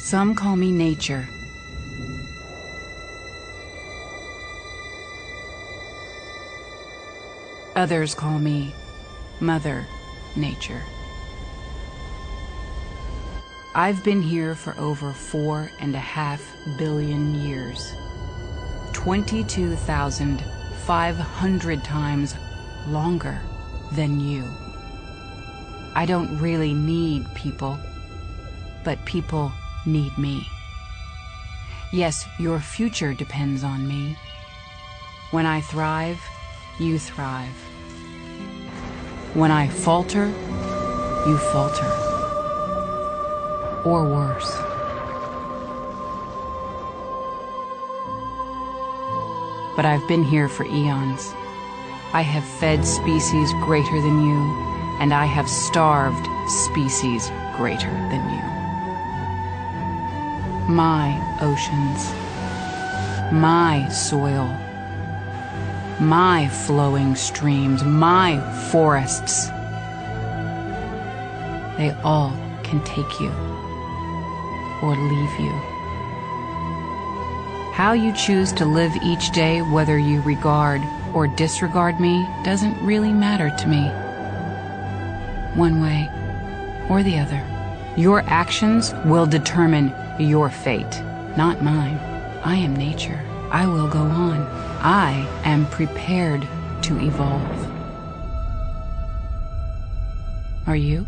Some call me nature. Others call me Mother Nature. I've been here for over 4.5 billion years. 22,500 times longer than you. I don't really need people, but people need me. Yes, your future depends on me. When I thrive, you thrive. When I falter, you falter. Or worse. But I've been here for eons. I have fed species greater than you, and I have starved species greater than you. My oceans, my soil, my flowing streams, my forests, they all can take you or leave you. How you choose to live each day, whether you regard or disregard me, doesn't really matter to me. One way or the other. Your actions will determine your fate, not mine. I am nature. I will go on. I am prepared to evolve. Are you?